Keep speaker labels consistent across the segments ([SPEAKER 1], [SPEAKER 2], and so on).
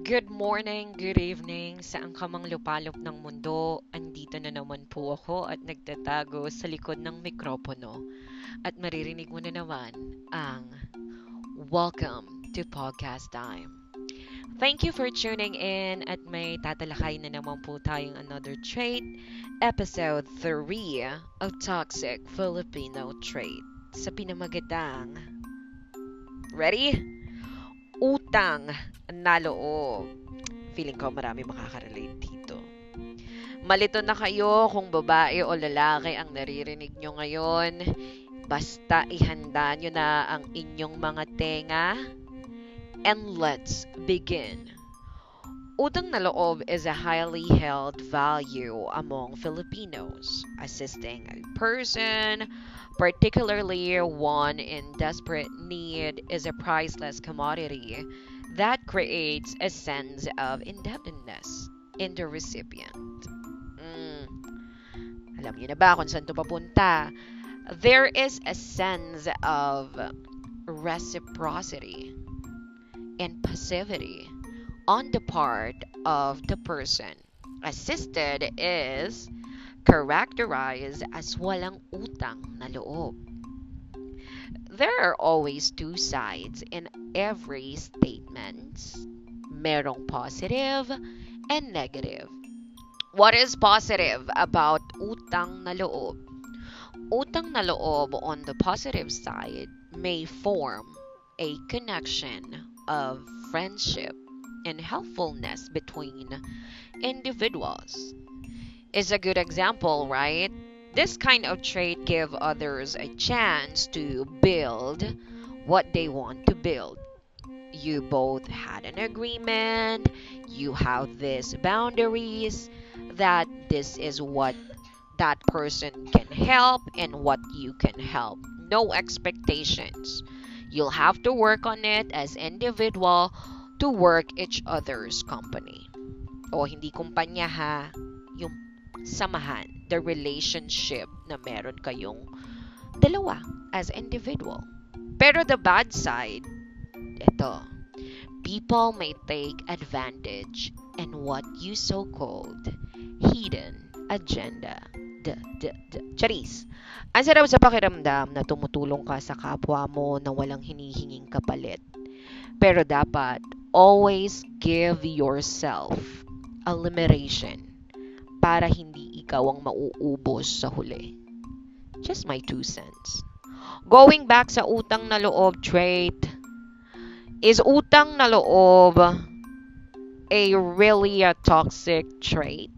[SPEAKER 1] Good morning, good evening, saan ka mang lupalop ng mundo. Andito na naman po ako at nagtatago sa likod ng mikropono. At maririnig mo na naman ang Welcome to Podcast Time. Thank you for tuning in at may tatalakay na naman po tayong another trait, episode 3 of Toxic Filipino Trait. Sa pinamagatang, ready? Utang na loob. Feeling ko marami makaka-relate dito. Malito na kayo kung babae o lalaki ang naririnig nyo ngayon. Basta ihanda nyo na ang inyong mga tenga. And let's begin. Utang na loob is a highly held value among Filipinos. Assisting a person, particularly one in desperate need, is a priceless commodity that creates a sense of indebtedness in the recipient. Mm, Alam niyo na ba kung saan to papunta? There is a sense of reciprocity and passivity on the part of the person. Assisted is characterized as walang utang na loob. There are always two sides in every statement. Merong positive and negative. What is positive about utang na loob? Utang na loob on the positive side may form a connection of friendship and helpfulness between individuals. Is a good example, right? This kind of trait give others a chance to build what they want to build. You both had an agreement, you have these boundaries that this is what that person can help and what you can help. No expectations. You'll have to work on it as individual to work each other's company. O hindi kumpanya ha, yung samahan, the relationship na meron kayong dalawa as individual. Pero the bad side, ito, people may take advantage and what you so-called hidden agenda. Charis. Ang sarap sa pakiramdam na tumutulong ka sa kapwa mo na walang hinihinging kapalit. Pero dapat always give yourself a limitation para hindi ikaw ang mauubos sa huli. Just my 2 cents. Going back sa utang na loob trait, is utang na loob a toxic trait?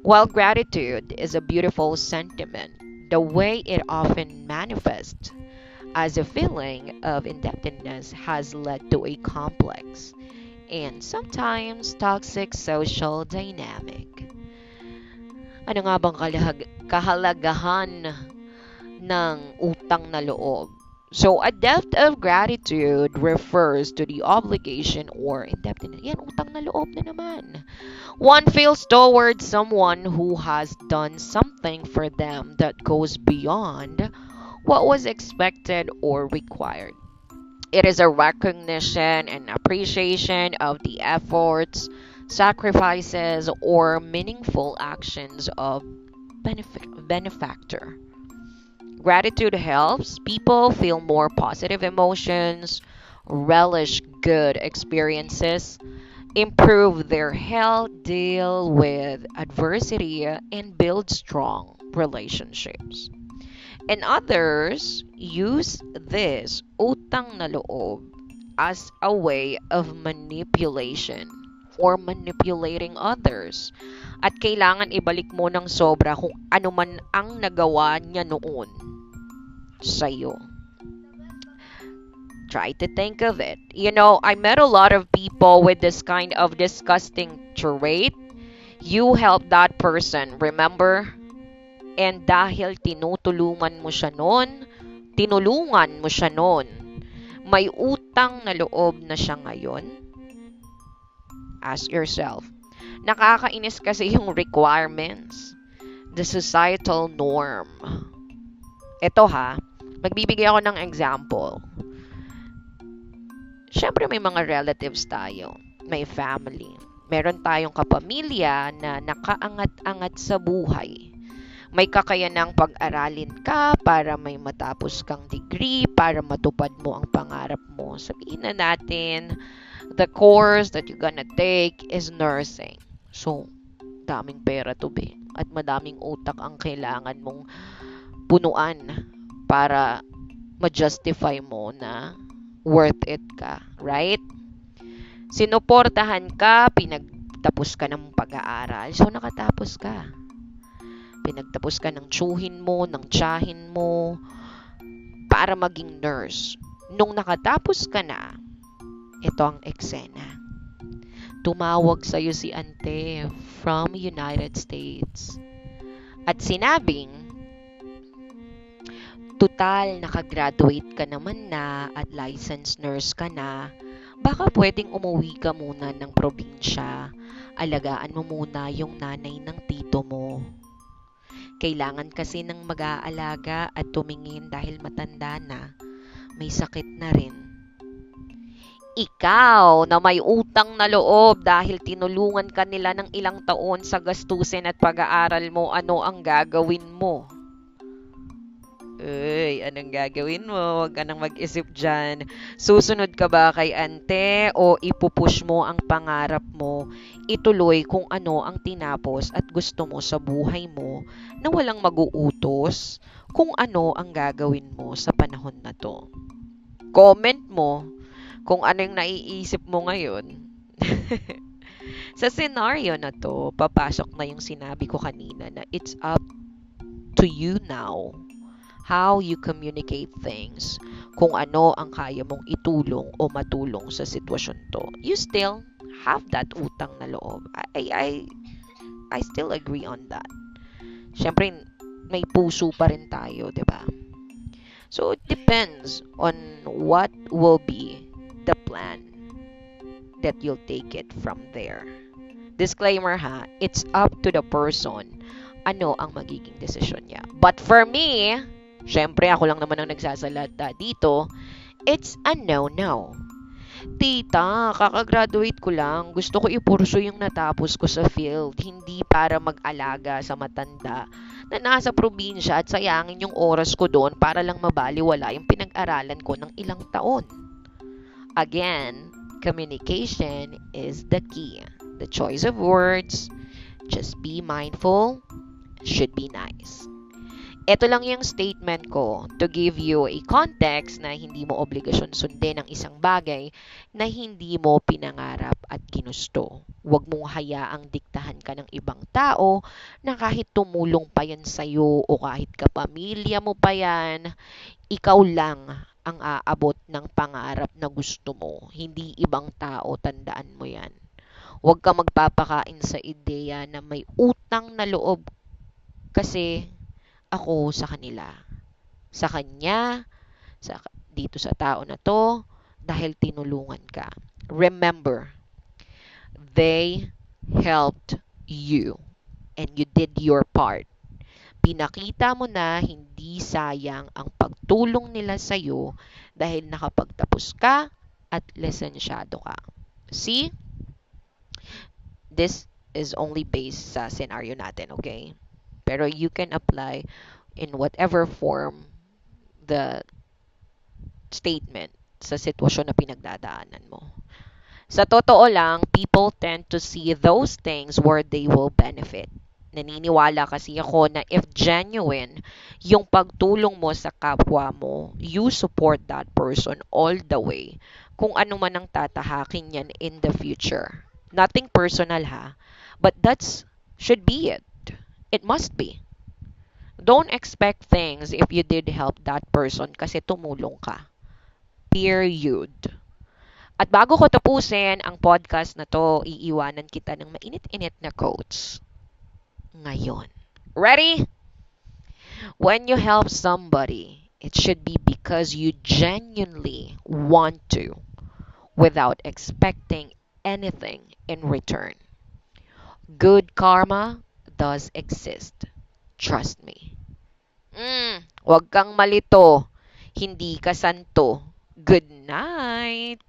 [SPEAKER 1] While gratitude is a beautiful sentiment, the way it often manifests as a feeling of indebtedness has led to a complex and sometimes toxic social dynamic. Ano nga bang kahalagahan ng utang na loob? So, a debt of gratitude refers to the obligation or indebtedness. Yan, utang na loob na naman. One feels towards someone who has done something for them that goes beyond what was expected or required. It is a recognition and appreciation of the efforts, sacrifices, or meaningful actions of benefactor. Gratitude helps people feel more positive emotions, relish good experiences, improve their health, deal with adversity, and build strong relationships. And others use this utang na loob as a way of manipulation or manipulating others. At kailangan ibalik mo ng sobra kung ano man ang nagawa niya noon sa'yo. Try to think of it. I met a lot of people with this kind of disgusting trait. You help that person, remember? And dahil tinulungan mo siya noon, may utang na loob na siya ngayon? Ask yourself. Nakakainis kasi yung requirements, the societal norm. Ito ha, magbibigay ako ng example. Siyempre may mga relatives tayo may family. Meron tayong kapamilya na nakaangat-angat sa buhay. May kakayanang pag-aralin ka para may matapos kang degree, para matupad mo ang pangarap mo. Sabihin na natin, the course that you're gonna take is nursing. So, daming pera to be. At madaming utak ang kailangan mong punuan para ma-justify mo na worth it ka. Right? Sinuportahan ka, pinagtapos ka ng pag-aaral. So, nakatapos ka. Pinagtapos ka ng tsuhin mo, ng tiyahin mo, para maging nurse. Nung nakatapos ka na, ito ang eksena. Tumawag sa'yo si ante from United States. At sinabing, tutal nakagraduate ka naman na at licensed nurse ka na, baka pwedeng umuwi ka muna ng probinsya. Alagaan mo muna yung nanay ng tito mo. Kailangan kasi ng mag-aalaga at tumingin dahil matanda na, may sakit na rin. Ikaw na may utang na loob dahil tinulungan ka nila ng ilang taon sa gastusin at pag-aaral mo, ano ang gagawin mo? Uy, anong gagawin mo? Huwag ka nang mag-isip dyan. Susunod ka ba kay ante o ipupush mo ang pangarap mo, ituloy kung ano ang tinapos at gusto mo sa buhay mo na walang mag-uutos kung ano ang gagawin mo sa panahon na to? Comment mo kung ano yung naiisip mo ngayon. Sa scenario na to, papasok na yung sinabi ko kanina na it's up to you now how you communicate things, kung ano ang kaya mong itulong o matulong sa sitwasyon to. You still have that utang na loob. I still agree on that. Siyempre, may puso pa rin tayo, di ba? So, it depends on what will be the plan that you'll take it from there. Disclaimer ha, it's up to the person ano ang magiging desisyon niya. But for me, syempre ako lang naman ang nagsasalata dito, it's a no-no. Tita, kakagraduate ko lang. Gusto ko ipurso yung natapos ko sa field, hindi para mag-alaga sa matanda na nasa probinsya at sayangin yung oras ko doon para lang mabaliwala yung pinag-aralan ko ng ilang taon. Again, communication is the key. The choice of words, just be mindful, should be nice. Ito lang yung statement ko to give you a context na hindi mo obligasyon sundin ang isang bagay na hindi mo pinangarap at ginusto. Huwag mong hayaang diktahan ka ng ibang tao na kahit tumulong pa yan sa'yo o kahit kapamilya mo pa yan, ikaw lang ang aabot ng pangarap na gusto mo. Hindi ibang tao, tandaan mo yan. Huwag ka magpapakain sa ideya na may utang na loob kasi ako sa kanila, sa kanya, dito sa tao na to, dahil tinulungan ka. Remember, they helped you and you did your part. Pinakita mo na hindi sayang ang pagtulong nila sa'yo dahil nakapagtapos ka at lisensyado ka. See? This is only based sa scenario natin, okay? Pero you can apply in whatever form the statement sa sitwasyon na pinagdadaanan mo. Sa totoo lang, people tend to see those things where they will benefit. Naniniwala kasi ako na if genuine yung pagtulong mo sa kapwa mo, you support that person all the way. Kung ano man ang tatahakin yan in the future. Nothing personal ha, but that's should be it. It must be. Don't expect things if you did help that person kasi tumulong ka. Period. At bago ko tapusin ang podcast na to, iiwanan kita ng mainit-init na quotes. Ngayon. Ready? When you help somebody, it should be because you genuinely want to without expecting anything in return. Good karma does exist. Trust me. Wag kang malito. Hindi ka santo. Good night.